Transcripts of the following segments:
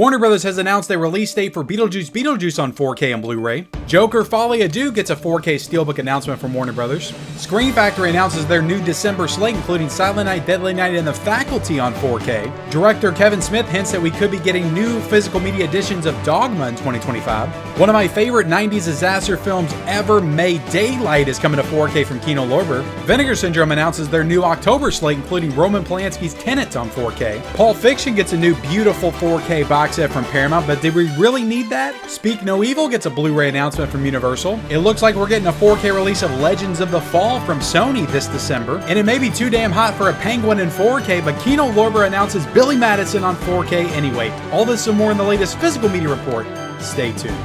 Warner Brothers has announced a release date for Beetlejuice Beetlejuice on 4K and Blu-ray. Joker Folly Adieu gets a 4K Steelbook announcement from Warner Brothers. Screen Factory announces their new December slate, including Silent Night, Deadly Night, and The Faculty on 4K. Director Kevin Smith hints that we could be getting new physical media editions of Dogma in 2025. One of my favorite 90s disaster films ever made, Daylight, is coming to 4K from Kino Lorber. Vinegar Syndrome announces their new October slate, including Roman Polanski's Tenet on 4K. Pulp Fiction gets a new beautiful 4K box set from Paramount, but did we really need that? Speak No Evil gets a Blu-ray announcement from Universal. It looks like we're getting a 4K release of Legends of the Fall from Sony this December. And it may be too damn hot for a Penguin in 4K, but Kino Lorber announces Billy Madison on 4K anyway. All this and more in the latest physical media report. Stay tuned.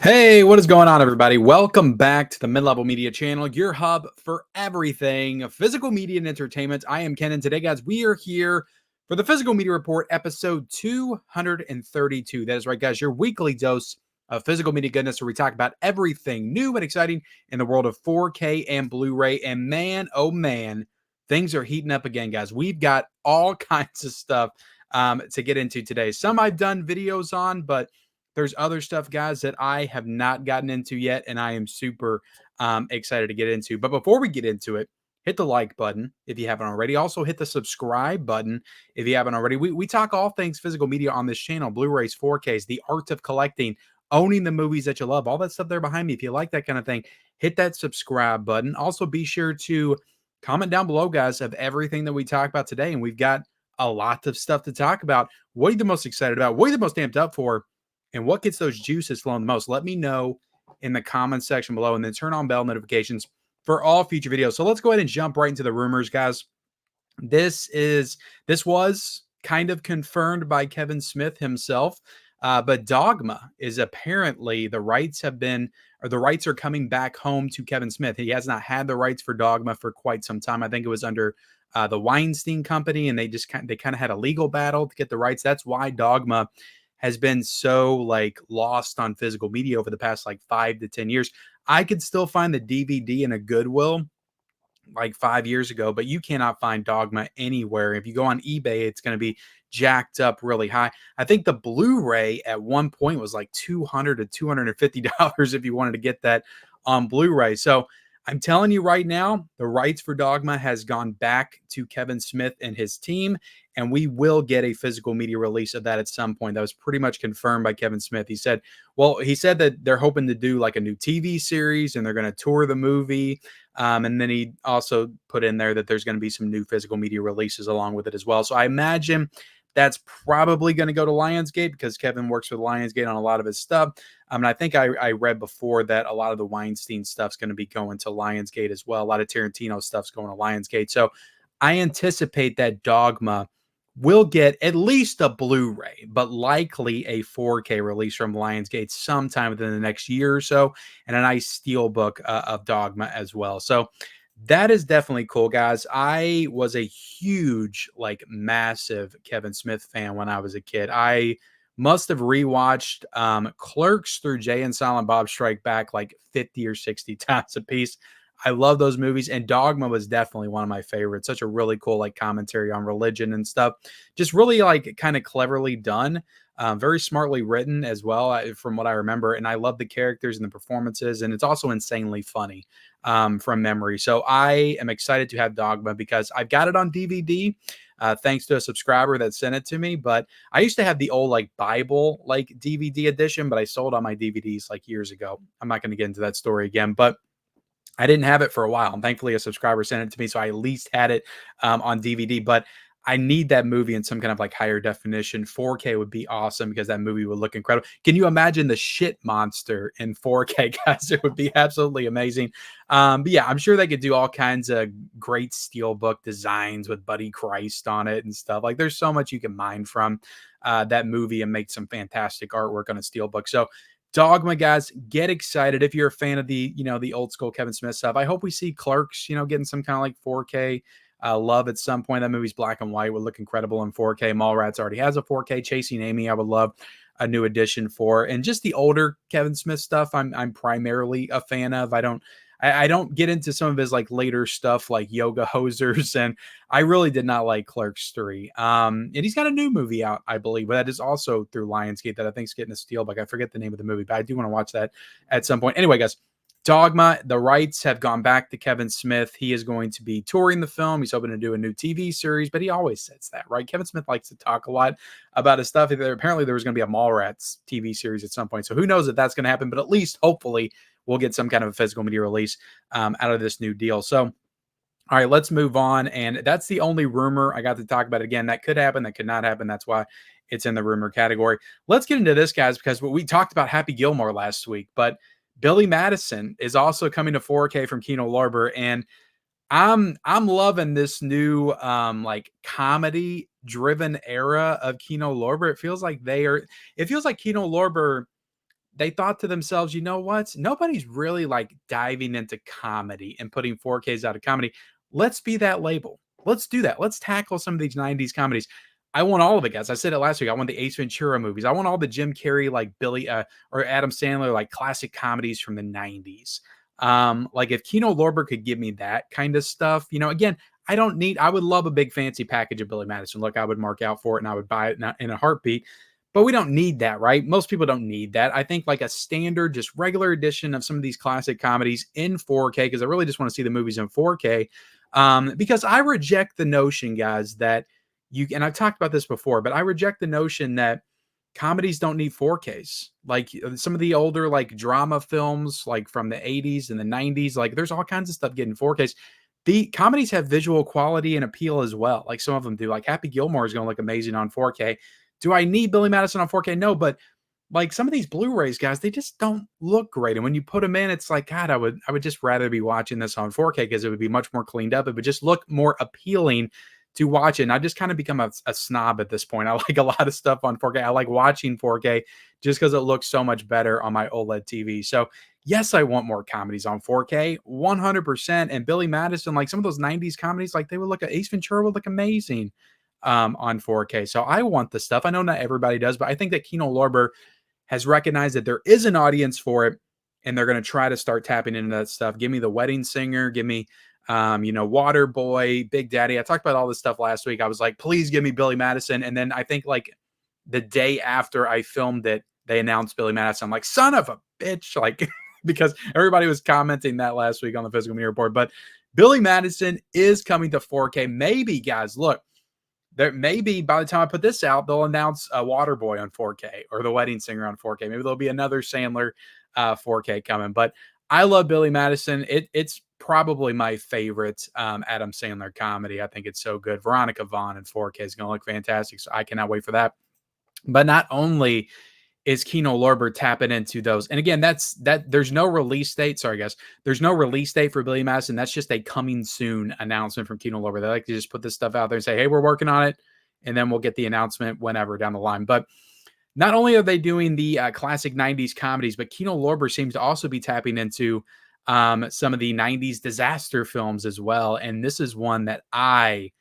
Hey, what is going on, everybody? Welcome back to the Mid-Level Media Channel, your hub for everything physical media and entertainment. I am Ken, and today, guys, we are here for the Physical Media Report, episode 232. That is right, guys, your weekly dose of physical media goodness, where we talk about everything new and exciting in the world of 4K and Blu-ray. And man, oh man, things are heating up again, guys. We've got all kinds of stuff to get into today. Some I've done videos on, but there's other stuff, guys, that I have not gotten into yet, and I am super excited to get into. But before we get into it, hit the like button if you haven't already. Also, hit the subscribe button if you haven't already. We talk all things physical media on this channel: Blu-rays, 4Ks, the art of collecting, owning the movies that you love, all that stuff there behind me. If you like that kind of thing, hit that subscribe button. Also, be sure to comment down below, guys, of everything that we talk about today. And we've got a lot of stuff to talk about. What are you the most excited about? What are you the most amped up for? And what gets those juices flowing the most? Let me know in the comments section below, and then turn on bell notifications for all future videos. So let's go ahead and jump right into the rumors, guys. This was kind of confirmed by Kevin Smith himself, but Dogma is apparently the rights are coming back home to Kevin Smith. He has not had the rights for Dogma for quite some time. I think it was under the Weinstein Company, and they kind of had a legal battle to get the rights. That's why Dogma has been so lost on physical media over the past 5 to 10 years. I could still find the DVD in a Goodwill 5 years ago, but you cannot find Dogma anywhere. If you go on eBay, it's going to be jacked up really high. I think the Blu-ray at one point was $200 to $250 if you wanted to get that on Blu-ray. So I'm telling you right now, the rights for Dogma has gone back to Kevin Smith and his team, and we will get a physical media release of that at some point. That was pretty much confirmed by Kevin Smith. He said that they're hoping to do a new TV series, and they're going to tour the movie. And then he also put in there that there's going to be some new physical media releases along with it as well. So I imagine that's probably going to go to Lionsgate, because Kevin works with Lionsgate on a lot of his stuff. And I think I read before that a lot of the Weinstein stuff's going to be going to Lionsgate as well. A lot of Tarantino stuff's going to Lionsgate. So I anticipate that Dogma will get at least a Blu-ray, but likely a 4K release from Lionsgate sometime within the next year or so, and a nice Steelbook of Dogma as well. So that is definitely cool, guys. I was a huge, massive Kevin Smith fan when I was a kid. I must have rewatched Clerks through Jay and Silent Bob Strike Back 50 or 60 times a piece. I love those movies, and Dogma was definitely one of my favorites. Such a really cool commentary on religion and stuff. Just really kind of cleverly done. Very smartly written as well, from what I remember. And I love the characters and the performances, and it's also insanely funny from memory. So I am excited to have Dogma because I've got it on DVD. Thanks to a subscriber that sent it to me. But I used to have the old Bible DVD edition, but I sold all my DVDs years ago. I'm not going to get into that story again, but I didn't have it for a while, and thankfully a subscriber sent it to me, so I at least had it on DVD. But I need that movie in some kind of higher definition. 4K would be awesome, because that movie would look incredible. Can you imagine the shit monster in 4K, guys? It would be absolutely amazing. But yeah, I'm sure they could do all kinds of great Steelbook designs with Buddy Christ on it and stuff. There's so much you can mine from that movie and make some fantastic artwork on a Steelbook. So Dogma, guys, get excited if you're a fan of the old school Kevin Smith stuff. I hope we see Clerks, getting some kind of 4K love at some point. That movie's black and white, would look incredible in 4K. Mallrats already has a 4K. Chasing Amy, I would love a new edition for. And just the older Kevin Smith stuff, I'm primarily a fan of. I don't get into some of his like later stuff like Yoga Hosers, and I really did not like Clerks 3. And he's got a new movie out, I believe, but that is also through Lionsgate that I think is getting a Steelbook. I forget the name of the movie, but I do want to watch that at some point. Anyway, guys, Dogma, the rights have gone back to Kevin Smith. He is going to be touring the film. He's hoping to do a new TV series, but he always says that, right? Kevin Smith likes to talk a lot about his stuff. Apparently, there was going to be a Mallrats TV series at some point. So who knows if that's going to happen, but at least hopefully we'll get some kind of a physical media release out of this new deal. So, all right, let's move on. And that's the only rumor I got to talk about. Again, that could happen, that could not happen. That's why it's in the rumor category. Let's get into this, guys, because we talked about Happy Gilmore last week, but Billy Madison is also coming to 4K from Kino Lorber, and I'm loving this new like comedy driven era of Kino Lorber. It feels like Kino Lorber, they thought to themselves, you know what? Nobody's really like diving into comedy and putting 4Ks out of comedy. Let's be that label. Let's do that. Let's tackle some of these 90s comedies. I want all of it, guys. I said it last week. I want the Ace Ventura movies. I want all the Jim Carrey, like Billy or Adam Sandler, like classic comedies from the 90s. Like if Kino Lorber could give me that kind of stuff, again, I would love a big fancy package of Billy Madison. Look, I would mark out for it and I would buy it in a heartbeat. But we don't need that, right? Most people don't need that. I think like a standard, just regular edition of some of these classic comedies in 4K, because I really just want to see the movies in 4K. Because I reject the notion, guys, that and I've talked about this before, but I reject the notion that comedies don't need 4Ks. Like some of the older like drama films, like from the 80s and the 90s, like there's all kinds of stuff getting 4Ks. The comedies have visual quality and appeal as well. Like some of them do. Like Happy Gilmore is going to look amazing on 4K. Do I need Billy Madison on 4K? No, but like some of these Blu-rays, guys, they just don't look great. And when you put them in, it's like, God, I would just rather be watching this on 4K because it would be much more cleaned up. It would just look more appealing to watch it. And I just kind of become a snob at this point. I like a lot of stuff on 4K. I like watching 4K just because it looks so much better on my OLED TV. So yes, I want more comedies on 4K, 100%. And Billy Madison, like some of those 90s comedies, like they would look, Ace Ventura would look amazing on 4K. So I want the stuff. I know not everybody does, but I think that Kino Lorber has recognized that there is an audience for it, and they're going to try to start tapping into that stuff. Give me The Wedding Singer, give me Water Boy, Big Daddy. I talked about all this stuff last week. I was like, please give me Billy Madison. And then I think like the day after I filmed it, they announced Billy Madison. I'm like, son of a bitch. Like, because everybody was commenting that last week on the Physical Media Report. But Billy Madison is coming to 4K. Maybe, guys, look, there maybe by the time I put this out, they'll announce a Waterboy on 4K or The Wedding Singer on 4K. Maybe there'll be another Sandler 4K coming. But I love Billy Madison. It's probably my favorite Adam Sandler comedy. I think it's so good. Veronica Vaughn in 4K is going to look fantastic. So I cannot wait for that. But not only is Kino Lorber tapping into those, and again, there's no release date. Sorry, guys. There's no release date for Billy Madison. That's just a coming soon announcement from Kino Lorber. They like to just put this stuff out there and say, hey, we're working on it. And then we'll get the announcement whenever down the line. But not only are they doing the classic 90s comedies, but Kino Lorber seems to also be tapping into some of the 90s disaster films as well. And this is one that I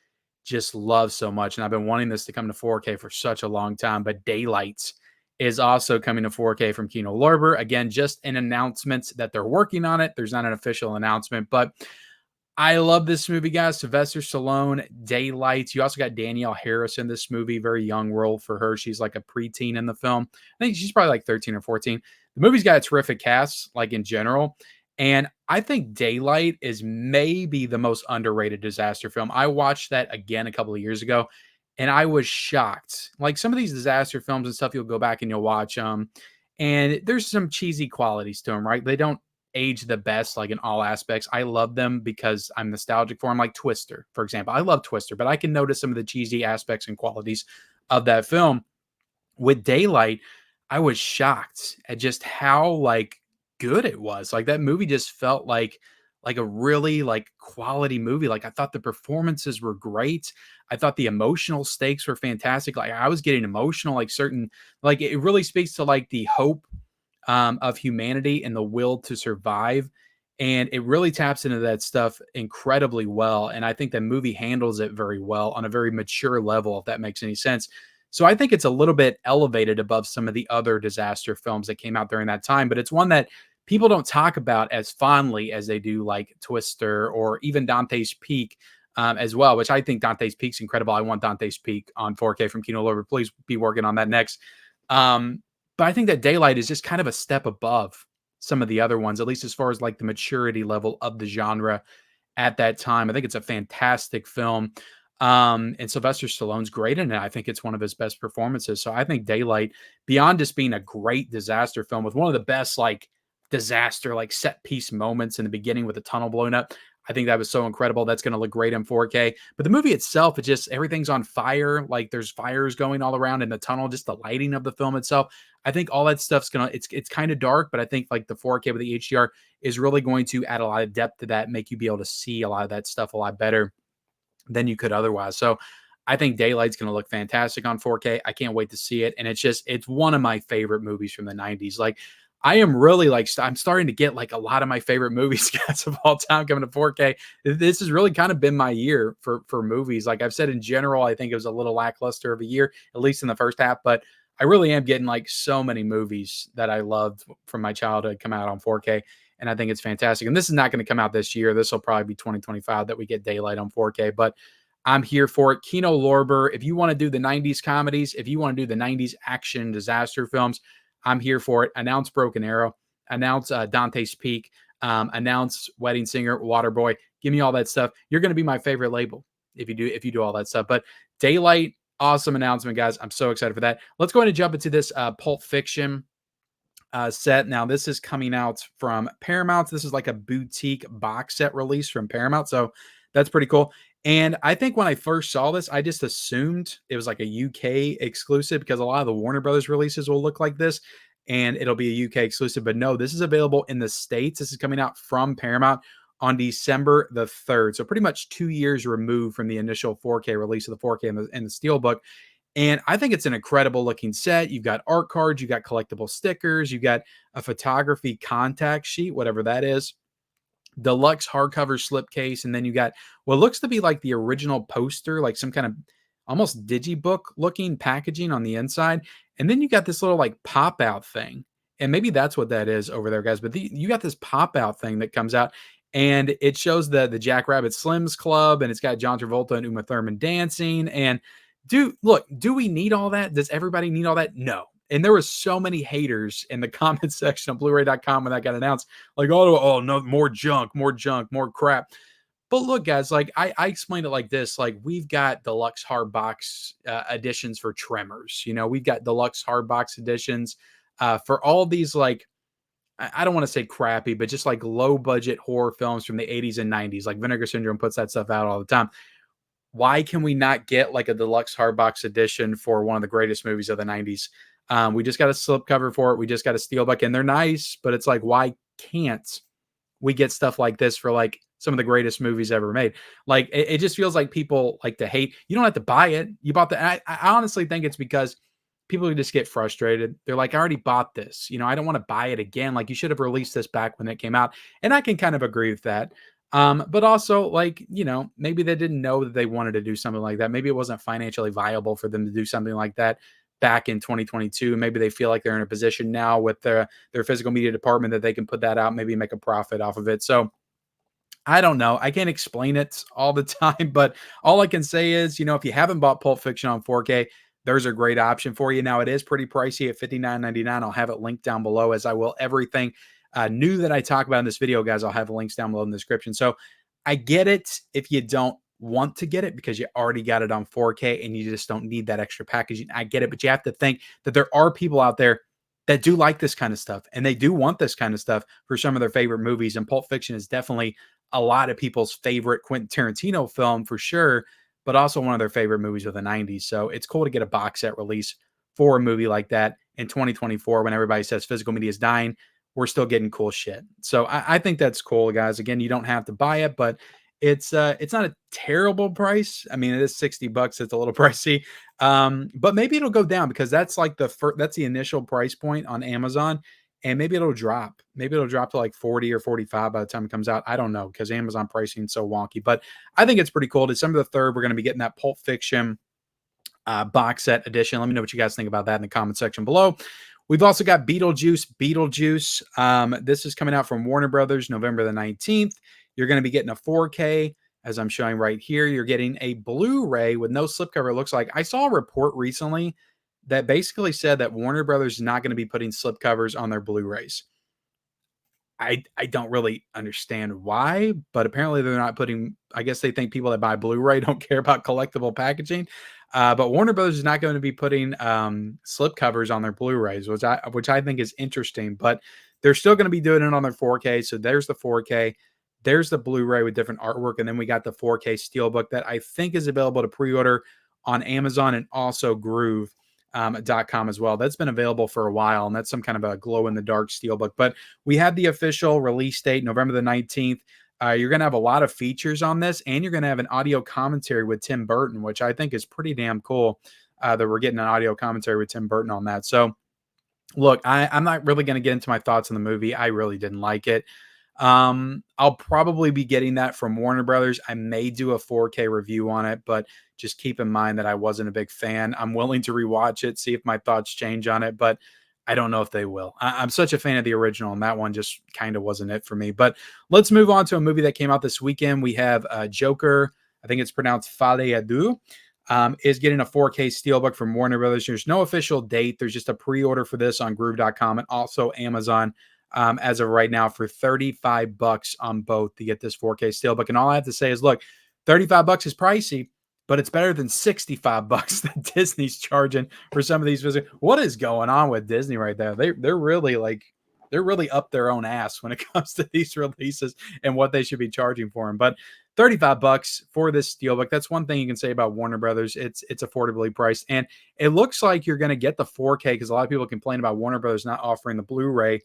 just love so much. And I've been wanting this to come to 4K for such a long time. But Daylight is also coming to 4K from Kino Lorber. Again, just an announcement that they're working on it. There's not an official announcement, but I love this movie, guys. Sylvester Stallone, Daylight. You also got Danielle Harris in this movie. Very young role for her. She's like a preteen in the film. I think she's probably like 13 or 14. The movie's got a terrific cast, like in general. And I think Daylight is maybe the most underrated disaster film. I watched that again a couple of years ago, and I was shocked. Like some of these disaster films and stuff, you'll go back and you'll watch them, and there's some cheesy qualities to them, right? They don't age the best, like in all aspects. I love them because I'm nostalgic for them, like Twister, for example. I love Twister, but I can notice some of the cheesy aspects and qualities of that film. With Daylight, I was shocked at just how like good it was. Like that movie just felt like a really like quality movie. Like I thought the performances were great. I thought the emotional stakes were fantastic. Like I was getting emotional, like certain, like it really speaks to like the hope of humanity and the will to survive. And it really taps into that stuff incredibly well. And I think the movie handles it very well on a very mature level, if that makes any sense. So I think it's a little bit elevated above some of the other disaster films that came out during that time, but it's one that people don't talk about as fondly as they do like Twister or even Dante's Peak as well, which I think Dante's Peak's incredible. I want Dante's Peak on 4K from Kino Lorber. Please be working on that next. Um, but I think that Daylight is just kind of a step above some of the other ones, at least as far as like the maturity level of the genre at that time. I think it's a fantastic film. And Sylvester Stallone's great in it. I think it's one of his best performances. So I think Daylight, beyond just being a great disaster film with one of the best like disaster like set piece moments in the beginning with the tunnel blowing up, I think that was so incredible. That's going to look great in 4K. But the movie itself, it just everything's on fire. Like there's fires going all around in the tunnel. Just the lighting of the film itself. I think all that stuff's gonna. It's kind of dark, but I think like the 4K with the HDR is really going to add a lot of depth to that, make you be able to see a lot of that stuff a lot better than you could otherwise. So I think Daylight's going to look fantastic on 4K. I can't wait to see it. And it's one of my favorite movies from the 90s. Like I am really like, I'm starting to get like a lot of my favorite movies guys of all time coming to 4K. This has really kind of been my year for movies. Like I've said in general, I think it was a little lackluster of a year, at least in the first half, but I really am getting like so many movies that I loved from my childhood come out on 4K. And I think it's fantastic. And this is not going to come out this year. This will probably be 2025 that we get Daylight on 4K, but I'm here for it. Kino Lorber, if you want to do the 90s comedies, if you want to do the 90s action disaster films, I'm here for it. Announce Broken Arrow, announce Dante's Peak, announce Wedding Singer, Waterboy. Give me all that stuff. You're going to be my favorite label if you do all that stuff. But Daylight, awesome announcement, guys. I'm so excited for that. Let's go ahead and jump into this Pulp Fiction set. Now, this is coming out from Paramount. This is like a boutique box set release from Paramount. So that's pretty cool. And I think when I first saw this, I just assumed it was like a UK exclusive because a lot of the Warner Brothers releases will look like this and it'll be a UK exclusive. But no, this is available in the States. This is coming out from Paramount on December the 3rd. So pretty much 2 years removed from the initial 4K release of the 4K and the Steelbook. And I think it's an incredible looking set. You've got art cards, you got collectible stickers, you got a photography contact sheet, whatever that is, deluxe hardcover slipcase, and then you got what looks to be like the original poster, like some kind of almost digibook looking packaging on the inside. And then you got this little like pop out thing. And maybe that's what that is over there, guys. But you got this pop out thing that comes out and it shows the Jackrabbit Slims Club and it's got John Travolta and Uma Thurman dancing. And do we need all that? Does everybody need all that? No. And there was so many haters in the comment section of Blu-ray.com when that got announced. Like, oh no, more junk, more crap. But look, guys, like I explained it like this: like we've got deluxe hard box editions for Tremors. You know, we've got deluxe hard box editions for all these like I don't want to say crappy, but just like low budget horror films from the 80s and 90s. Like Vinegar Syndrome puts that stuff out all the time. Why can we not get like a deluxe hardbox edition for one of the greatest movies of the 90s? We just got a slipcover for it. We just got a steelbook, and they're nice, but it's like, why can't we get stuff like this for like some of the greatest movies ever made? Like, it just feels like people like to hate. You don't have to buy it. You bought the. I honestly think it's because people just get frustrated. They're like, I already bought this. You know, I don't want to buy it again. Like, you should have released this back when it came out. And I can kind of agree with that. But also, like, you know, maybe they didn't know that they wanted to do something like that. Maybe it wasn't financially viable for them to do something like that back in 2022. Maybe they feel like they're in a position now with their physical media department that they can put that out, maybe make a profit off of it. So I don't know. I can't explain it all the time, but all I can say is, you know, if you haven't bought Pulp Fiction on 4K, there's a great option for you. Now, it is pretty pricey at $59.99. I'll have it linked down below, as I will everything new that I talk about in this video, guys. I'll have links down below in the description. So I get it if you don't want to get it because you already got it on 4K and you just don't need that extra packaging. I get it, but you have to think that there are people out there that do like this kind of stuff and they do want this kind of stuff for some of their favorite movies. And Pulp Fiction is definitely a lot of people's favorite Quentin Tarantino film for sure, but also one of their favorite movies of the 90s. So it's cool to get a box set release for a movie like that in 2024 when everybody says physical media is dying. We're still getting cool shit. So I think that's cool, guys. Again, you don't have to buy it, but it's not a terrible price. I mean, it is $60. It's a little pricey. But maybe it'll go down because that's like that's the initial price point on Amazon. And maybe it'll drop. Maybe it'll drop to like 40 or 45 by the time it comes out. I don't know because Amazon pricing is so wonky. But I think it's pretty cool. December the 3rd, we're going to be getting that Pulp Fiction box set edition. Let me know what you guys think about that in the comment section below. We've also got Beetlejuice. This is coming out from Warner Brothers November the 19th. You're going to be getting a 4K, as I'm showing right here. You're getting a Blu-ray with no slipcover, it looks like. I saw a report recently that basically said that Warner Brothers is not going to be putting slipcovers on their Blu-rays. I don't really understand why, but apparently they're not putting. I guess they think people that buy Blu-ray don't care about collectible packaging. But Warner Brothers is not going to be putting slip covers on their Blu-rays, which I think is interesting. But they're still going to be doing it on their 4K. So there's the 4K, there's the Blu-ray with different artwork, and then we got the 4K Steelbook that I think is available to pre-order on Amazon and also Groove. .com as well. That's been available for a while, and that's some kind of a glow in the dark steelbook. But we have the official release date, November the 19th. You're going to have a lot of features on this, and you're going to have an audio commentary with Tim Burton, which I think is pretty damn cool that we're getting an audio commentary with Tim Burton on that. So, look, I'm not really going to get into my thoughts on the movie. I really didn't like it. I'll probably be getting that from Warner Brothers. I may do a 4K review on it, but just keep in mind that I wasn't a big fan. I'm willing to rewatch it, see if my thoughts change on it, but I don't know if they will. I'm such a fan of the original, and that one just kind of wasn't it for me. But let's move on to a movie that came out this weekend. We have Joker. I think it's pronounced Fale Adu. Is getting a 4K Steelbook from Warner Brothers. There's no official date. There's just a pre-order for this on Groove.com and also Amazon. As of right now for $35 on both to get this 4K Steelbook. And all I have to say is, look, $35 is pricey, but it's better than $65 that Disney's charging for some of these visitors. What is going on with Disney right there? They're really up their own ass when it comes to these releases and what they should be charging for them. But $35 for this Steelbook. That's one thing you can say about Warner Brothers. It's affordably priced. And it looks like you're going to get the 4K because a lot of people complain about Warner Brothers not offering the Blu-ray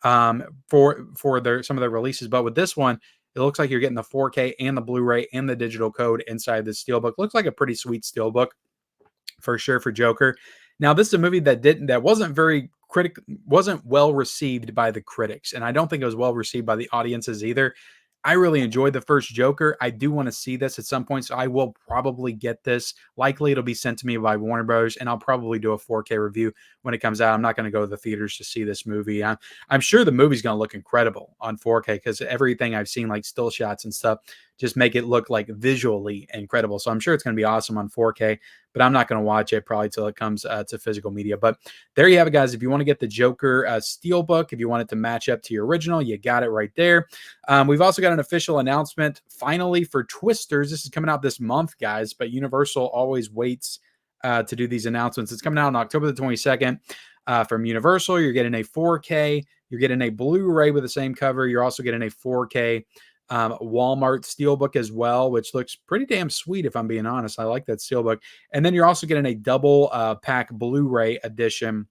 for some of their releases. But with this one, it looks like you're getting the 4K and the Blu-ray and the digital code inside the Steelbook. Looks like a pretty sweet Steelbook for sure for Joker. Now, this is a movie that wasn't well received by the critics, and I don't think it was well received by the audiences either. I really enjoyed the first Joker. I do want to see this at some point, so I will probably get this. Likely it'll be sent to me by Warner Brothers, and I'll probably do a 4K review when it comes out. I'm not going to go to the theaters to see this movie. I'm sure the movie's going to look incredible on 4K because everything I've seen, like still shots and stuff, just make it look like visually incredible. So I'm sure it's going to be awesome on 4K, but I'm not going to watch it probably till it comes to physical media. But there you have it, guys. If you want to get the Joker Steelbook, if you want it to match up to your original, you got it right there. We've also got an official announcement finally for Twisters. This is coming out this month, guys, but Universal always waits to do these announcements. It's coming out on October the 22nd from Universal. You're getting a 4K. You're getting a Blu-ray with the same cover. You're also getting a 4K Walmart Steelbook as well, which looks pretty damn sweet, if I'm being honest. I like that Steelbook. And then you're also getting a double pack Blu-ray edition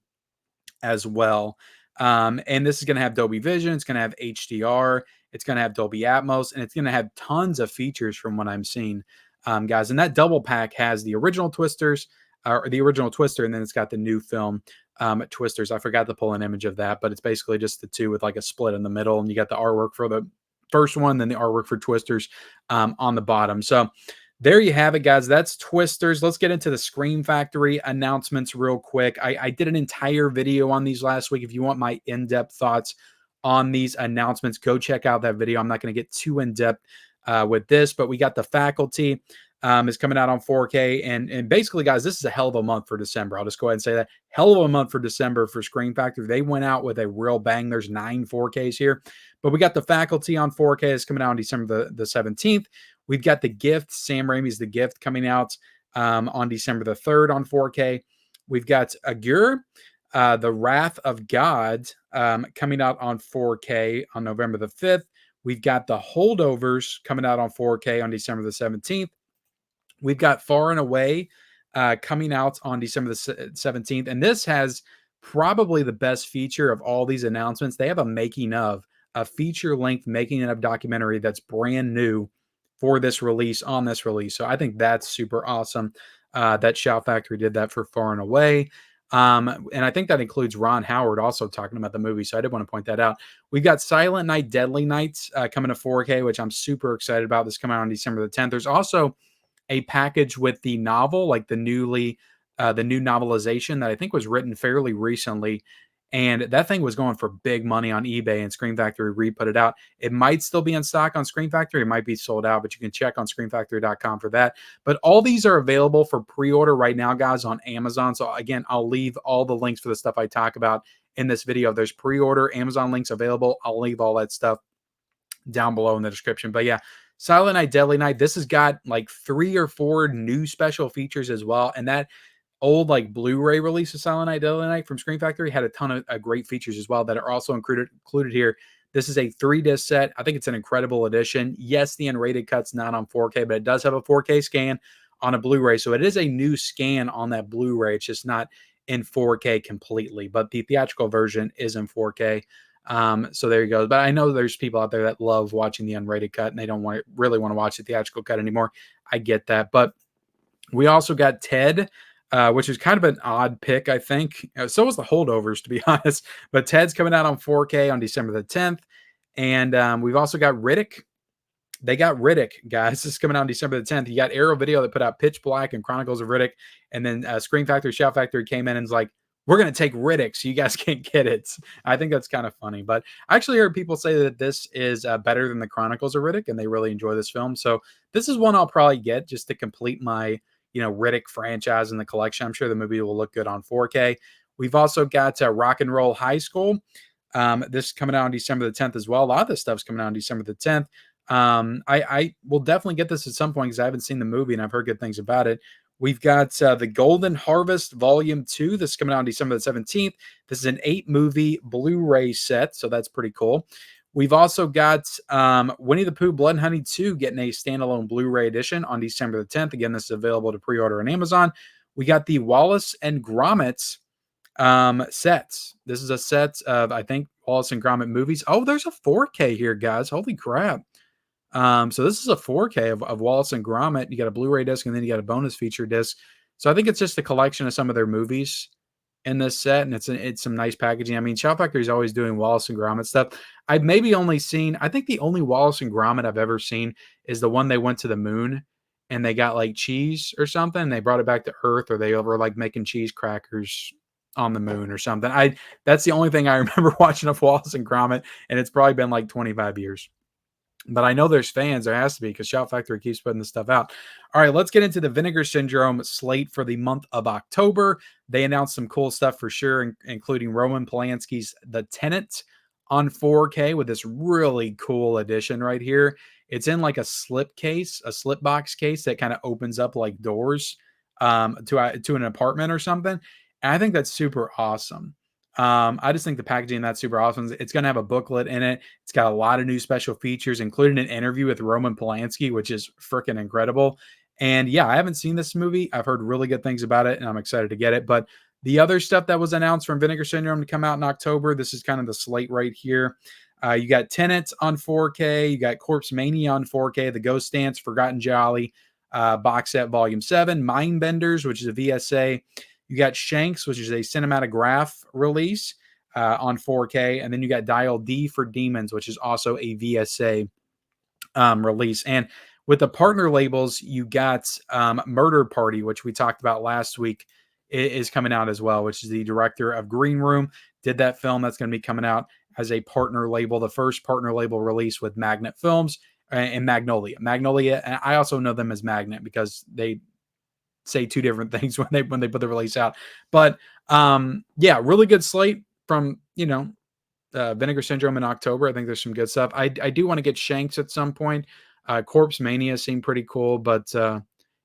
as well. And this is going to have Dolby Vision. It's going to have HDR. It's going to have Dolby Atmos, and it's going to have tons of features from what I'm seeing, guys. And that double pack has the original Twisters, or the original Twister, and then it's got the new film Twisters. I forgot to pull an image of that, but it's basically just the two with like a split in the middle, and you got the artwork for the first one, then the artwork for Twisters on the bottom. So there you have it, guys. That's Twisters. Let's get into the Scream Factory announcements real quick. I did an entire video on these last week. If you want my in-depth thoughts on these announcements, go check out that video. I'm not going to get too in-depth with this, but we got The Faculty is coming out on 4K. And basically, guys, this is a hell of a month for December. I'll just go ahead and say that. Hell of a month for December for Scream Factory. They went out with a real bang. There's 9 4Ks here. But we got The Faculty on 4K. It's coming out on December the 17th. We've got The Gift. Sam Raimi's The Gift coming out on December the 3rd on 4K. We've got Agur, The Wrath of God coming out on 4K on November the 5th. We've got The Holdovers coming out on 4K on December the 17th. We've got Far and Away coming out on December the 17th. And this has probably the best feature of all these announcements. They have a feature-length making of documentary that's brand new for this release, on this release. So I think that's super awesome that Shout Factory did that for Far and Away. And I think that includes Ron Howard also talking about the movie. So I did want to point that out. We've got Silent Night, Deadly Nights coming to 4K, which I'm super excited about. This coming out on December the 10th. There's also a package with the novel, like the new novelization that I think was written fairly recently. And that thing was going for big money on eBay, and Scream Factory re-put it out. It might still be in stock on Scream Factory. It might be sold out, but you can check on screamfactory.com for that. But all these are available for pre-order right now, guys, on Amazon. So again, I'll leave all the links for the stuff I talk about in this video. There's pre-order Amazon links available. I'll leave all that stuff down below in the description. But yeah, Silent Night, Deadly Night. This has got like 3 or 4 new special features as well. And that old like Blu-ray release of Silent Night, Deadly Night from Scream Factory had a ton of great features as well that are also included here. This is a 3-disc set. I think it's an incredible edition. Yes, the unrated cut's not on 4K, but it does have a 4K scan on a Blu-ray. So it is a new scan on that Blu-ray. It's just not in 4K completely, but the theatrical version is in 4K. So there you go. But I know there's people out there that love watching the unrated cut and they don't really want to watch the theatrical cut anymore. I get that. But we also got Ted, which is kind of an odd pick, I think. So was the Holdovers, to be honest. But Ted's coming out on 4K on December the 10th. And we've also got Riddick. They got Riddick, guys. This is coming out on December the 10th. You got Arrow Video that put out Pitch Black and Chronicles of Riddick. And then Scream Factory, Shout Factory came in and was like, we're going to take Riddick so you guys can't get it. I think that's kind of funny. But I actually heard people say that this is better than the Chronicles of Riddick, and they really enjoy this film. So this is one I'll probably get just to complete my Riddick franchise in the collection. I'm sure the movie will look good on 4K. We've also got Rock and Roll High School. This is coming out on December the 10th as well. A lot of this stuff's coming out on December the 10th. I will definitely get this at some point because I haven't seen the movie and I've heard good things about it. We've got The Golden Harvest Volume 2. This is coming out on December the 17th. This is an 8-movie Blu-ray set, so that's pretty cool. We've also got Winnie the Pooh Blood and Honey 2 getting a standalone Blu-ray edition on December the 10th. Again, this is available to pre-order on Amazon. We got the Wallace and Gromit sets. This is a set of, I think, Wallace and Gromit movies. Oh, there's a 4K here, guys. Holy crap. So this is a 4K of Wallace and Gromit. You got a Blu-ray disc, and then you got a bonus feature disc. So I think it's just a collection of some of their movies in this set, and it's some nice packaging. I mean, Shout Factory is always doing Wallace and Gromit stuff. I've maybe only seen, I think the only Wallace and Gromit I've ever seen is the one they went to the moon, and they got like cheese or something, and they brought it back to Earth, or they were like making cheese crackers on the moon or something. That's the only thing I remember watching of Wallace and Gromit, and it's probably been like 25 years. But I know there's fans. There has to be because Shout Factory keeps putting this stuff out. All right, let's get into the Vinegar Syndrome slate for the month of October. They announced some cool stuff for sure, including Roman Polanski's The Tenant on 4K with this really cool edition right here. It's in like a slip case, a slip box case that kind of opens up like doors to an apartment or something. And I think that's super awesome. I just think the packaging that's super awesome. It's going to have a booklet in it. It's got a lot of new special features, including an interview with Roman Polanski, which is freaking incredible. And yeah, I haven't seen this movie. I've heard really good things about it, and I'm excited to get it. But the other stuff that was announced from Vinegar Syndrome to come out in October, this is kind of the slate right here. You got Tenet on 4K. You got Corpse Mania on 4K. The Ghost Dance, Forgotten Jolly box set Volume 7. Mindbenders, which is a VSA. You got Shanks, which is a cinematograph release on 4K. And then you got Dial D for Demons, which is also a VSA release. And with the partner labels, you got Murder Party, which we talked about last week, is coming out as well, which is the director of Green Room, did that film. That's going to be coming out as a partner label, the first partner label release with Magnet Films and Magnolia. Magnolia, and I also know them as Magnet because they say two different things when they put the release out. But yeah, really good slate from Vinegar Syndrome in October. I think there's some good stuff. I do want to get Shanks at some point. Corpse Mania seemed pretty cool, but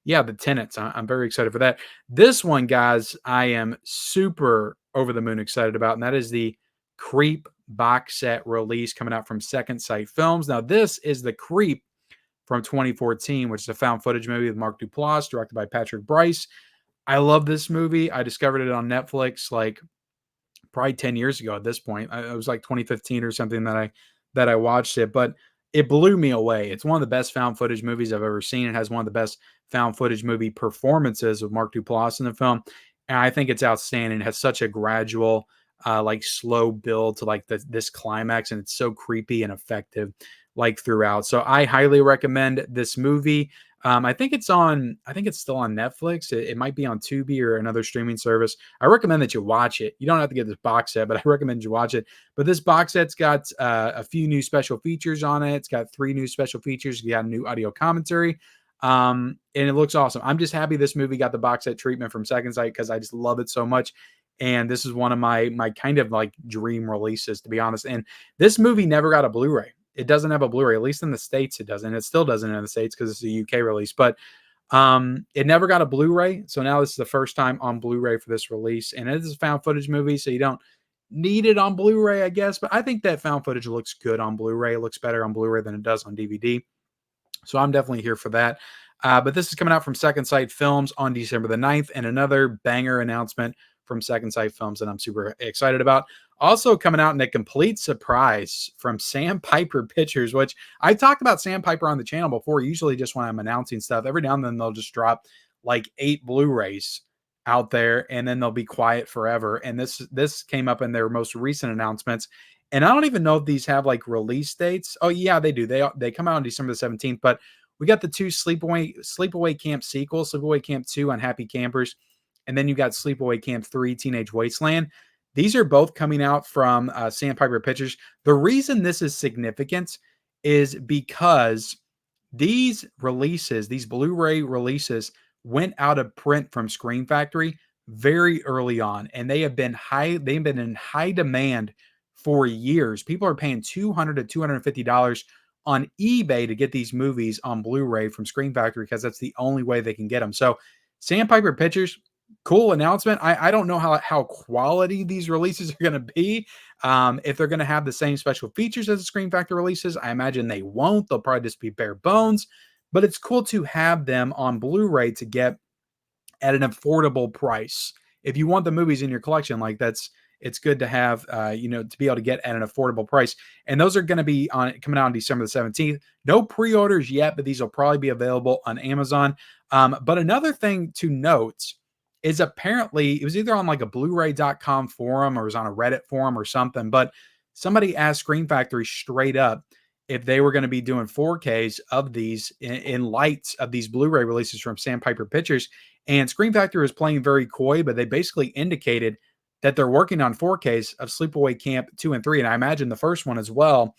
yeah, the Tenets. I'm very excited for that. This one, guys, I am super over the moon excited about, and that is the Creep box set release coming out from Second Sight Films. Now, this is the Creep from 2014, which is a found footage movie with Mark Duplass, directed by Patrick Bryce. I love this movie. I discovered it on Netflix like probably 10 years ago at this point. It was like 2015 or something that I watched it, but it blew me away. It's one of the best found footage movies I've ever seen. It has one of the best found footage movie performances with Mark Duplass in the film. And I think it's outstanding. It has such a gradual, like slow build to like this climax, and it's so creepy and effective like throughout. So I highly recommend this movie. I think it's on. I think it's still on Netflix. It might be on Tubi or another streaming service. I recommend that you watch it. You don't have to get this box set, but I recommend you watch it. But this box set's got a few new special features on it. It's got 3 new special features. You got a new audio commentary, and it looks awesome. I'm just happy this movie got the box set treatment from Second Sight because I just love it so much. And this is one of my kind of like dream releases, to be honest. And this movie never got a Blu-ray. It doesn't have a Blu-ray, at least in the States it doesn't. It still doesn't in the States because it's a UK release, but it never got a Blu-ray. So now this is the first time on Blu-ray for this release. And it is a found footage movie, so you don't need it on Blu-ray, I guess. But I think that found footage looks good on Blu-ray. It looks better on Blu-ray than it does on DVD. So I'm definitely here for that. But this is coming out from Second Sight Films on December the 9th, and another banger announcement from Second Sight Films that I'm super excited about. Also coming out in a complete surprise from Sandpiper Pictures, which I've talked about Sandpiper on the channel before, usually just when I'm announcing stuff. Every now and then they'll just drop like 8 Blu-rays out there, and then they'll be quiet forever. And this came up in their most recent announcements. And I don't even know if these have like release dates. Oh yeah, they do. They come out on December the 17th, but we got the 2 Sleepaway Camp sequels, Sleepaway Camp 2 on Happy Campers, and then you got Sleepaway Camp 3 Teenage Wasteland. These are both coming out from Sandpiper Pictures. The reason this is significant is because these releases, these Blu-ray releases, went out of print from Screen Factory very early on, and they've been in high demand for years. People are paying $200 to $250 on eBay to get these movies on Blu-ray from Screen Factory because that's the only way they can get them. So Sandpiper Pictures, cool announcement. I don't know how quality these releases are going to be. If they're going to have the same special features as the Screen Factory releases, I imagine they won't. They'll probably just be bare bones. But it's cool to have them on Blu-ray to get at an affordable price. If you want the movies in your collection, like it's good to have, to be able to get at an affordable price. And those are going to be coming out on December the 17th. No pre-orders yet, but these will probably be available on Amazon. But another thing to note is apparently it was either on like a Blu-ray.com forum or it was on a Reddit forum or something, but somebody asked Screen Factory straight up if they were going to be doing 4Ks of these in light of these Blu-ray releases from Sandpiper Pictures. And Screen Factory was playing very coy, but they basically indicated that they're working on 4Ks of Sleepaway Camp 2 and 3, and I imagine the first one as well.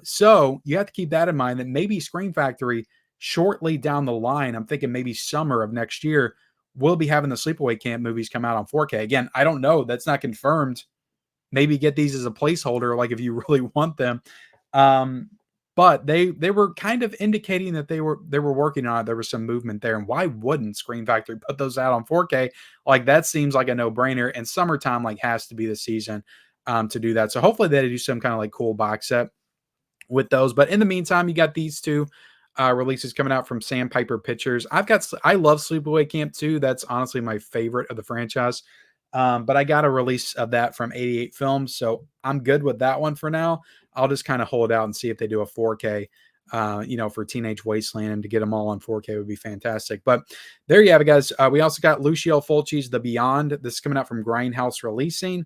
So you have to keep that in mind that maybe Screen Factory shortly down the line, I'm thinking maybe summer of next year, we'll be having the Sleepaway Camp movies come out on 4K. Again, I don't know. That's not confirmed. Maybe get these as a placeholder, like if you really want them. But they were kind of indicating that they were working on it. There was some movement there. And why wouldn't Screen Factory put those out on 4K? Like that seems like a no-brainer. And summertime like has to be the season to do that. So hopefully they do some kind of like cool box set with those. But in the meantime, you got these 2 releases coming out from Sandpiper Pictures. I love Sleepaway Camp 2. That's honestly my favorite of the franchise. But I got a release of that from 88 Films, so I'm good with that one for now. I'll just kind of hold out and see if they do a 4K, for Teenage Wasteland, and to get them all on 4K would be fantastic. But there you have it, guys. We also got Lucio Fulci's The Beyond. This is coming out from Grindhouse Releasing.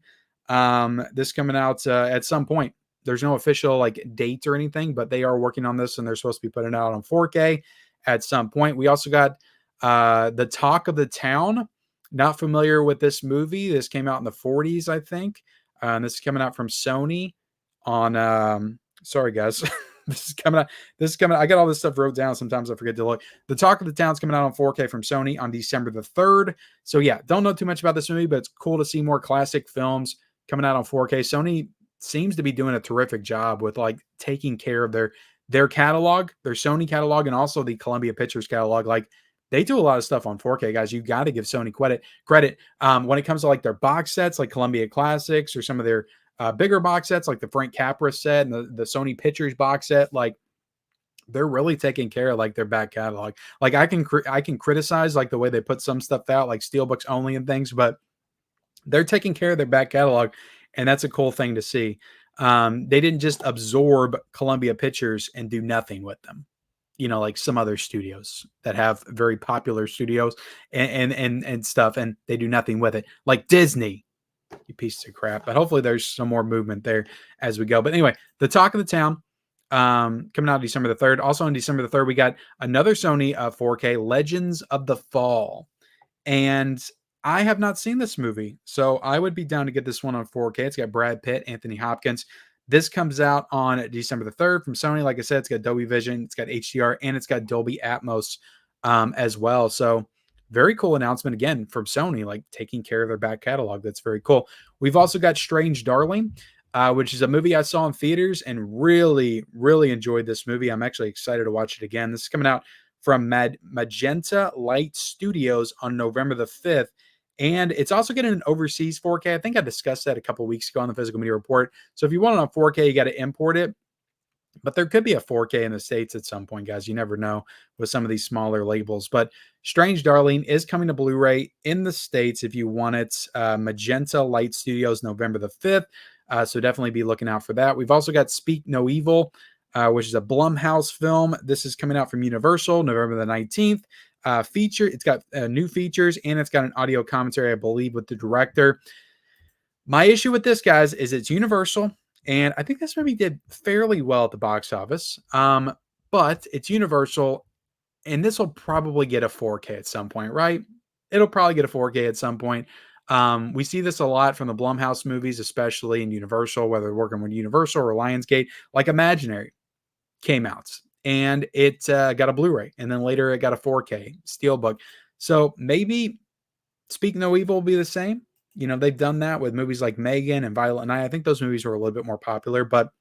This coming out at some point. There's no official like date or anything, but they are working on this and they're supposed to be putting it out on 4K at some point. We also got The Talk of the Town. Not familiar with this movie. This came out in the 40s, I think. This is coming out from Sony on sorry guys. This is coming out. I got all this stuff wrote down. Sometimes I forget to look. The Talk of the Town's coming out on 4K from Sony on December the 3rd. So yeah, don't know too much about this movie, but it's cool to see more classic films coming out on 4K. Sony seems to be doing a terrific job with like taking care of their catalog, their Sony catalog, and also the Columbia Pictures catalog. Like they do a lot of stuff on 4K, guys. You got to give Sony credit. When it comes to like their box sets, like Columbia Classics, or some of their bigger box sets, like the Frank Capra set and the Sony Pictures box set, like they're really taking care of like their back catalog. Like I can criticize like the way they put some stuff out, like Steelbooks only and things, but they're taking care of their back catalog, and that's a cool thing to see. They didn't just absorb Columbia Pictures and do nothing with them. Like some other studios that have very popular studios and stuff, and they do nothing with it, like Disney, you pieces of crap. But hopefully there's some more movement there as we go. But anyway, The Talk of the Town, coming out December the 3rd. Also on December the 3rd, we got another Sony 4K, Legends of the Fall. And I have not seen this movie, so I would be down to get this one on 4K. It's got Brad Pitt, Anthony Hopkins. This comes out on December the 3rd from Sony. Like I said, it's got Dolby Vision, it's got HDR, and it's got Dolby Atmos as well. So very cool announcement again from Sony, like taking care of their back catalog. That's very cool. We've also got Strange Darling, which is a movie I saw in theaters and really, really enjoyed this movie. I'm actually excited to watch it again. This is coming out from Magenta Light Studios on November the 5th. And it's also getting an overseas 4K. I think I discussed that a couple weeks ago on the Physical Media Report. So if you want it on 4K, you got to import it. But there could be a 4K in the States at some point, guys. You never know with some of these smaller labels. But Strange Darling is coming to Blu-ray in the States if you want it. Magenta Light Studios, November the 5th. So definitely be looking out for that. We've also got Speak No Evil, which is a Blumhouse film. This is coming out from Universal, November the 19th. It's got new features, and it's got an audio commentary, I believe, with the director. My issue with this, guys, is it's Universal, and I think this movie did fairly well at the box office. But it's Universal, and this will probably get a 4K at some point, right? It'll probably get a 4K at some point. We see this a lot from the Blumhouse movies, especially in Universal, whether they're working with Universal or Lionsgate, like Imaginary came out and it got a Blu-ray, and then later it got a 4K Steelbook. So maybe Speak No Evil will be the same. You know, they've done that with movies like Megan and Violet Night. I think those movies were a little bit more popular, but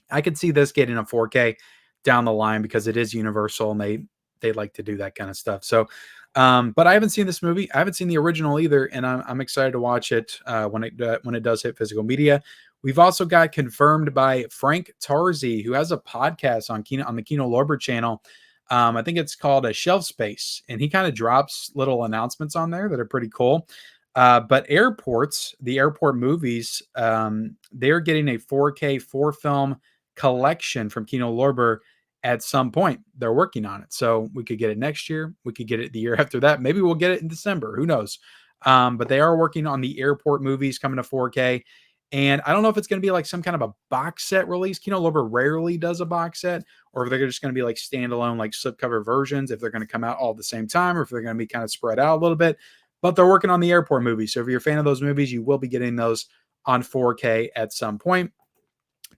I could see this getting a 4K down the line because it is Universal and they like to do that kind of stuff. So, but I haven't seen this movie. I haven't seen the original either, and I'm excited to watch it when it does hit physical media. We've also got confirmed by Frank Tarzi, who has a podcast on the Kino Lorber channel. I think it's called a Shelf Space, and he kind of drops little announcements on there that are pretty cool. But the airport movies, they're getting a 4K 4-film collection from Kino Lorber at some point. They're working on it. So we could get it next year. We could get it the year after that. Maybe we'll get it in December. Who knows? But they are working on the airport movies coming to 4K. And I don't know if it's going to be like some kind of a box set release. Kino Lorber rarely does a box set, or if they're just going to be like standalone, like slipcover versions, if they're going to come out all at the same time, or if they're going to be kind of spread out a little bit. But they're working on the airport movies. So if you're a fan of those movies, you will be getting those on 4K at some point.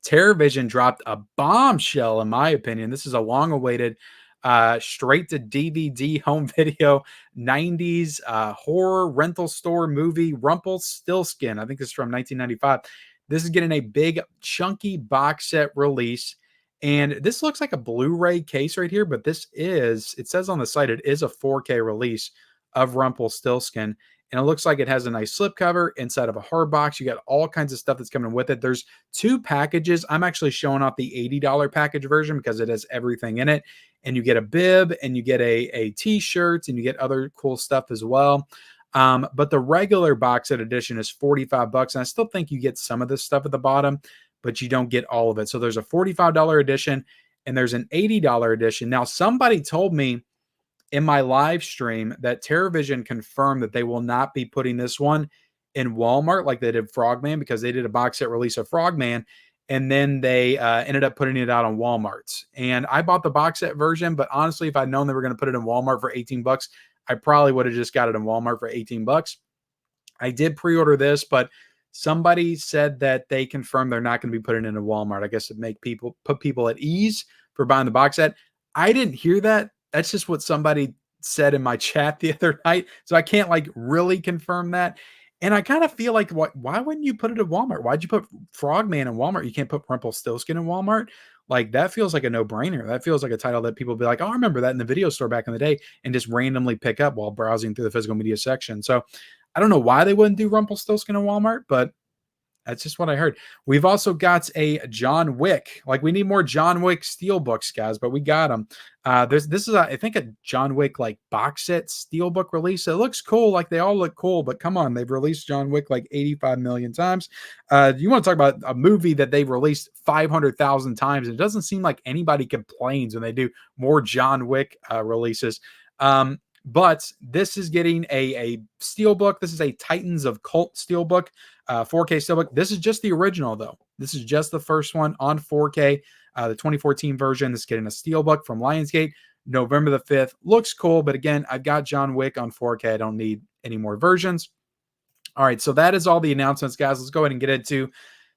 TerrorVision dropped a bombshell, in my opinion. This is a long-awaited straight to DVD home video 90s horror rental store movie, Rumpelstiltskin. I think this is from 1995. This is getting a big chunky box set release, and this looks like a Blu-ray case right here, but it says on the site it is a 4K release of Rumpelstiltskin. And it looks like it has a nice slipcover inside of a hard box. You got all kinds of stuff that's coming with it. There's 2 packages. I'm actually showing off the $80 package version because it has everything in it. And you get a bib, and you get a t-shirt, and you get other cool stuff as well. But the regular box set edition is $45. And I still think you get some of this stuff at the bottom, but you don't get all of it. So there's a $45 edition, and there's an $80 edition. Now, somebody told me in my live stream that TerrorVision confirmed that they will not be putting this one in Walmart like they did Frogman, because they did a box set release of Frogman, and then they ended up putting it out on Walmart. And I bought the box set version, but honestly, if I'd known they were going to put it in Walmart for $18, I probably would have just got it in Walmart for $18. I did pre-order this, but somebody said that they confirmed they're not going to be putting it in Walmart. I guess to put people at ease for buying the box set. I didn't hear that. That's just what somebody said in my chat the other night. So I can't like really confirm that. And I kind of feel like, why wouldn't you put it at Walmart? Why'd you put Frogman in Walmart? You can't put Rumpelstiltskin in Walmart. Like, that feels like a no-brainer. That feels like a title that people be like, oh, I remember that in the video store back in the day, and just randomly pick up while browsing through the physical media section. So I don't know why they wouldn't do Rumpelstiltskin in Walmart, but that's just what I heard. We've also got a John Wick. Like, we need more John Wick Steelbooks, guys, but we got them. This is, I think, a John Wick like box set Steelbook release. It looks cool. Like, they all look cool, but come on, they've released John Wick like 85 million times. You want to talk about a movie that they've released 500,000 times? It doesn't seem like anybody complains when they do more John Wick releases. But this is getting a Steelbook. This is a Titans of Cult Steelbook, 4K Steelbook. This is just the original, though. This is just the first one on 4K. The 2014 version. This is getting a Steelbook from Lionsgate, November the 5th. Looks cool, but again, I've got John Wick on 4K. I don't need any more versions. All right, so that is all the announcements, guys. Let's go ahead and get into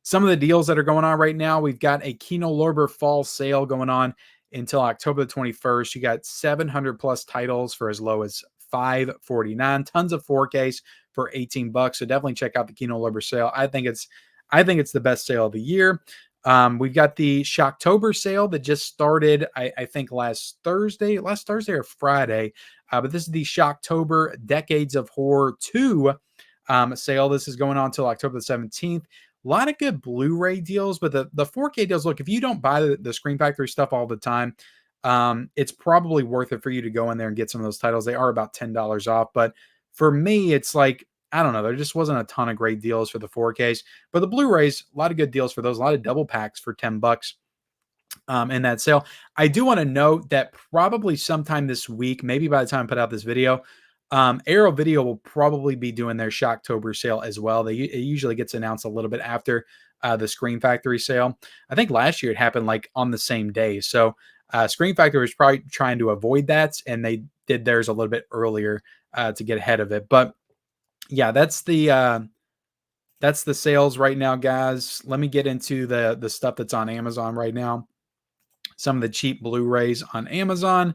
some of the deals that are going on right now. We've got a Kino Lorber fall sale going on until October the 21st. You got 700 plus titles for as low as $549. Tons of 4Ks for $18. So definitely check out the Kino Lorber sale. I think it's the best sale of the year. We've got the Shocktober sale that just started, I think last Thursday or Friday. But this is the Shocktober Decades of Horror 2 sale. This is going on until October the 17th. A lot of good Blu-ray deals, but the 4K deals, look, if you don't buy the Screen Factory stuff all the time, it's probably worth it for you to go in there and get some of those titles. They are about $10 off. But for me, it's like, I don't know, there just wasn't a ton of great deals for the 4Ks. But the Blu-rays, a lot of good deals for those, a lot of double packs for $10 in that sale. I do want to note that probably sometime this week, maybe by the time I put out this video, Arrow Video will probably be doing their Shocktober sale as well. It usually gets announced a little bit after the Screen Factory sale. I think last year it happened like on the same day. So Screen Factory was probably trying to avoid that, and they did theirs a little bit earlier to get ahead of it. But yeah, that's the sales right now, guys. Let me get into the stuff that's on Amazon right now. Some of the cheap Blu-rays on Amazon.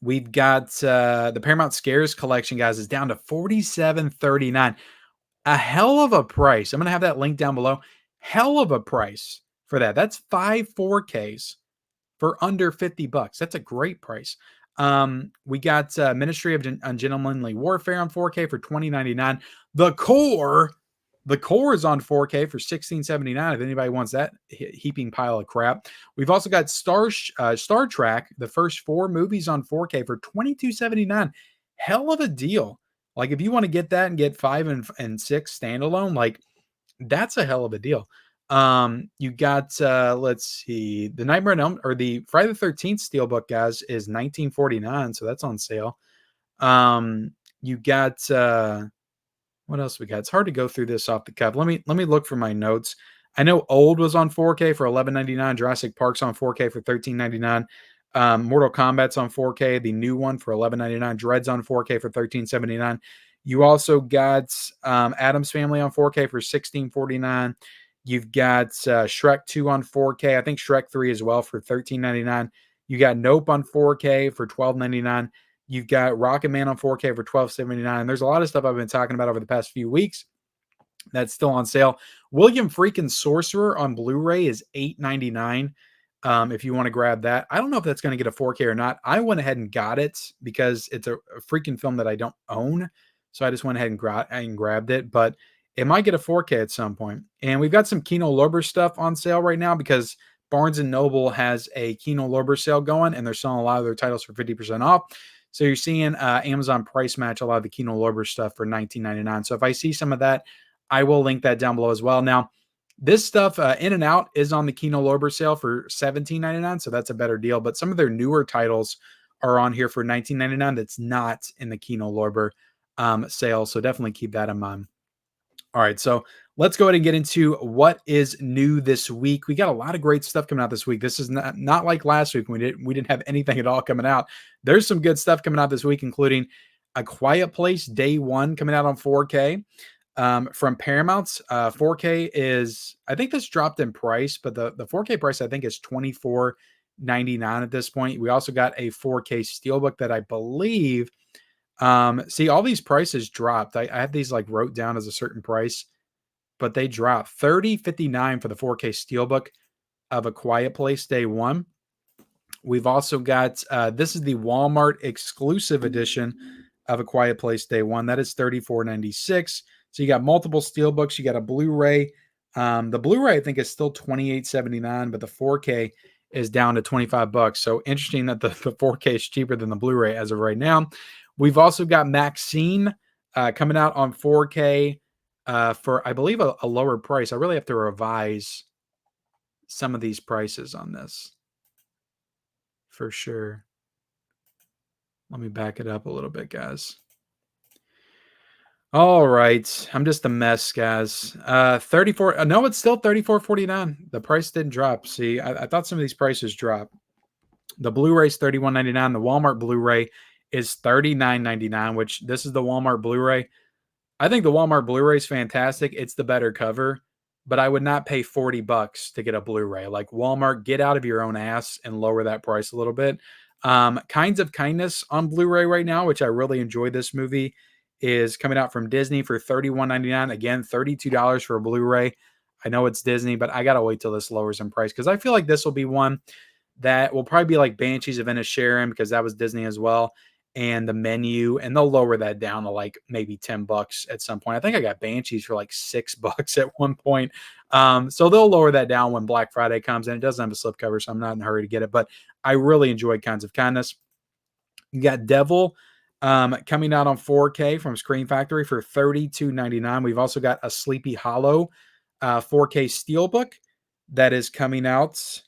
We've got the Paramount Scares collection, guys, is down to $47.39. A hell of a price. I'm going to have that link down below. Hell of a price for that. That's 5 4Ks for under $50. That's a great price. We got Ministry of Ungentlemanly Warfare on 4K for $20.99. The Core is on 4K for $16.79. If anybody wants that heaping pile of crap. We've also got Star Trek, the first 4 movies on 4K for $22.79. Hell of a deal. Like if you want to get that and get 5 and 6 standalone, like that's a hell of a deal. You got let's see, the Nightmare on Elm or the Friday the 13th Steelbook, guys, is $19.49, so that's on sale. You got what else we got? It's hard to go through this off the cuff. Let me look for my notes. I know Old was on 4K for $11.99. Jurassic Park's on 4K for $13.99. Mortal Kombat's on 4K. The new one for $11.99. Dread's on 4K for $13.79. You also got Addams Family on 4K for $16.49. You've got Shrek 2 on 4K. I think Shrek 3 as well for $13.99. You got Nope on 4K for $12.99. You've got Rocket Man on 4K for $12.79. There's a lot of stuff I've been talking about over the past few weeks that's still on sale. William freaking Sorcerer on Blu-ray is $8.99. If you want to grab that. I don't know if that's going to get a 4K or not. I went ahead and got it because it's a freaking film that I don't own. So I just went ahead and grabbed it. But it might get a 4K at some point. And we've got some Kino Lorber stuff on sale right now because Barnes & Noble has a Kino Lorber sale going, and they're selling a lot of their titles for 50% off. So you're seeing Amazon price match a lot of the Kino Lorber stuff for $19.99. So if I see some of that, I will link that down below as well. Now, this stuff, In and Out, is on the Kino Lorber sale for $17.99, so that's a better deal. But some of their newer titles are on here for $19.99. That's not in the Kino Lorber sale, so definitely keep that in mind. All right, so let's go ahead and get into what is new this week. We got a lot of great stuff coming out this week. This is not like last week. We didn't have anything at all coming out. There's some good stuff coming out this week, including A Quiet Place Day 1 coming out on 4K. From Paramount's 4K is, I think this dropped in price, but the 4K price I think is $24.99 at this point. We also got a 4K Steelbook that I believe, see, all these prices dropped. I have these like wrote down as a certain price, but they dropped. $30.59 for the 4K Steelbook of A Quiet Place Day 1. We've also got, this is the Walmart exclusive edition of A Quiet Place Day 1. That is $34.96. So you got multiple Steelbooks. You got a Blu-ray. The Blu-ray, I think, is still $28.79, but the 4K is down to $25. So interesting that the 4K is cheaper than the Blu-ray as of right now. We've also got Maxine coming out on 4K for, I believe, a lower price. I really have to revise some of these prices on this for sure. Let me back it up a little bit, guys. All right. I'm just a mess, guys. 34. No, it's still 34.49. The price didn't drop. See, I thought some of these prices dropped. The Blu-ray's 31.99. The Walmart Blu-ray is 39.99, which this is the Walmart Blu-ray. I think the Walmart Blu-ray is fantastic. It's the better cover, but I would not pay $40 to get a Blu-ray. Like Walmart, get out of your own ass and lower that price a little bit. Kinds of Kindness on Blu-ray right now, which I really enjoy this movie, is coming out from Disney for $31.99. Again, $32 for a Blu-ray. I know it's Disney, but I gotta wait till this lowers in price because I feel like this will be one that will probably be like Banshees of Inisherin because that was Disney as well, and The Menu, and they'll lower that down to like maybe $10 at some point. I think I got Banshees for like $6 at one point. So they'll lower that down when Black Friday comes, and it doesn't have a slipcover, so I'm not in a hurry to get it. But I really enjoyed Kinds of Kindness. You got Devil coming out on 4K from Screen Factory for $32.99. We've also got a Sleepy Hollow 4K Steelbook that is coming out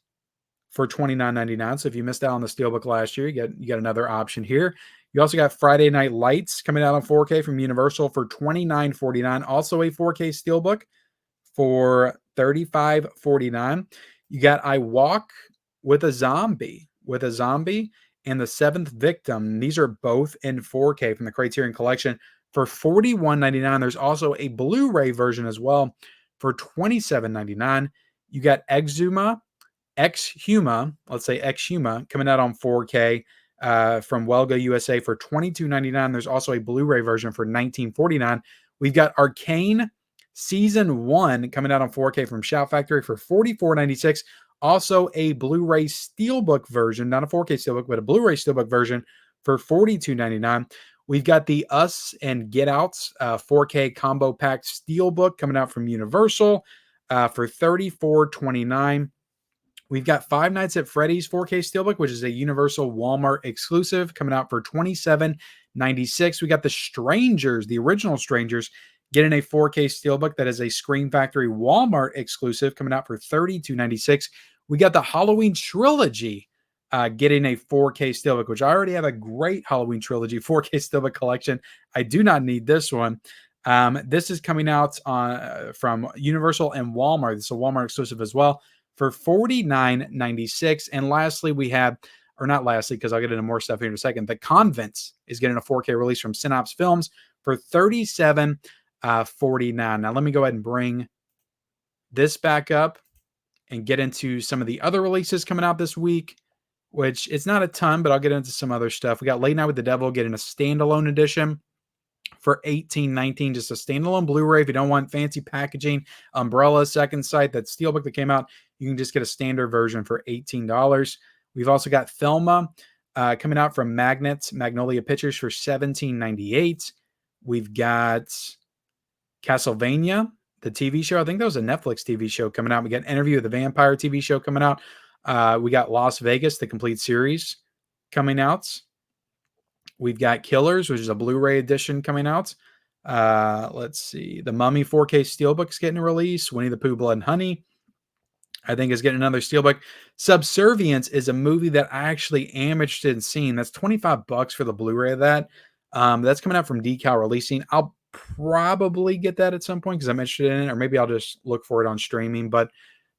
for $29.99. So if you missed out on the Steelbook last year, you get another option here. You also got Friday Night Lights coming out on 4K from Universal for $29.49. Also a 4K Steelbook for $35.49. You got I Walk with a Zombie and The Seventh Victim. These are both in 4K from the Criterion Collection for $41.99. There's also a Blu-ray version as well for $27.99. You got Exhuma, let's say Exhuma, coming out on 4K from Welga USA for $22.99. There's also a Blu-ray version for $19.49. We've got Arcane Season 1 coming out on 4K from Shout Factory for $44.96. Also a Blu-ray Steelbook version, not a 4K Steelbook, but a Blu-ray Steelbook version for $42.99. We've got the Us and Get Out's 4K Combo Pack Steelbook coming out from Universal for $34.29. We've got Five Nights at Freddy's 4K Steelbook, which is a Universal Walmart exclusive, coming out for $27.96. We got The Strangers, the original Strangers, getting a 4K Steelbook that is a Screen Factory Walmart exclusive, coming out for $32.96. We got the Halloween Trilogy getting a 4K Steelbook, which I already have a great Halloween Trilogy 4K Steelbook collection. I do not need this one. This is coming out from Universal and Walmart. It's a Walmart exclusive as well for $49.96. And lastly, we have, or not lastly, because I'll get into more stuff here in a second, The Convents is getting a 4K release from Synops Films for $37.49. Now, let me go ahead and bring this back up and get into some of the other releases coming out this week, which it's not a ton, but I'll get into some other stuff. We got Late Night with the Devil getting a standalone edition for $18.19, just a standalone Blu-ray. If you don't want fancy packaging, Umbrella second sight, that Steelbook that came out, you can just get a standard version for $18. We've also got Thelma coming out from Magnolia Pictures for $17.98. We've got Castlevania, the TV show. I think that was a Netflix TV show coming out. We got Interview with the Vampire TV show coming out. We got Las Vegas, the complete series coming out. We've got Killers, which is a Blu-ray edition coming out. Let's see. The Mummy 4K Steelbook is getting a release. Winnie the Pooh, Blood and Honey, I think, is getting another Steelbook. Subservience is a movie that I actually am interested in seeing. That's $25 for the Blu-ray of that. That's coming out from Decal Releasing. I'll probably get that at some point because I'm interested in it, or maybe I'll just look for it on streaming. But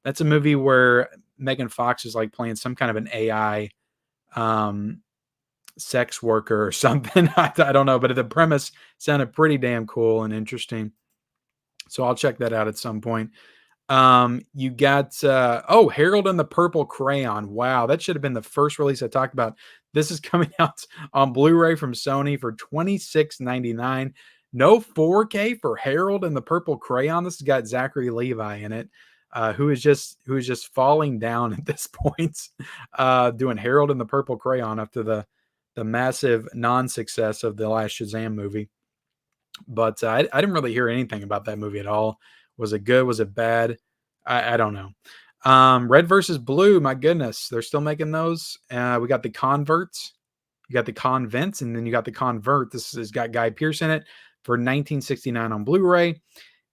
that's a movie where Megan Fox is like playing some kind of an AI sex worker or something. I don't know, but the premise sounded pretty damn cool and interesting. So I'll check that out at some point. You got Harold and the Purple Crayon. Wow, that should have been the first release I talked about. This is coming out on Blu-ray from Sony for $26.99. No 4K for Harold and the Purple Crayon. This has got Zachary Levi in it, who is just falling down at this point, doing Harold and the Purple Crayon after the massive non-success of the last Shazam movie. But I didn't really hear anything about that movie at all. Was it good? Was it bad? I don't know. Red versus Blue, my goodness, they're still making those. We got the Converts, you got the Convents, and then you got the Convert. This has got Guy Pearce in it for $19.69 on Blu-ray.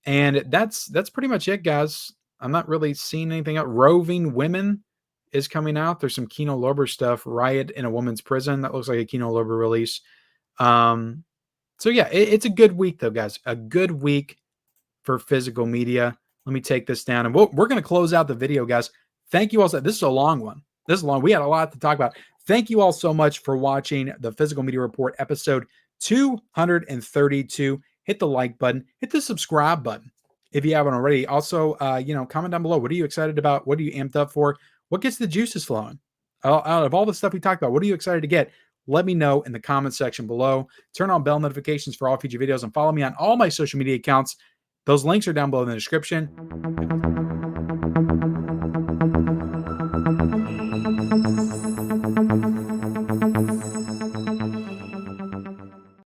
And that's pretty much it, guys. I'm not really seeing anything else. Roving Women is coming out. There's some Kino Lorber stuff. Riot in a Woman's Prison. That looks like a Kino Lorber release. So yeah, it's a good week though, guys. A good week for physical media. Let me take this down, and we're going to close out the video, guys. Thank you all. This is a long one. This is long. We had a lot to talk about. Thank you all so much for watching the Physical Media Report episode 232. Hit the like button. Hit the subscribe button if you haven't already. Also, comment down below. What are you excited about? What are you amped up for? What gets the juices flowing? Out of all the stuff we talked about, what are you excited to get? Let me know in the comment section below. Turn on bell notifications for all future videos and follow me on all my social media accounts. Those links are down below in the description.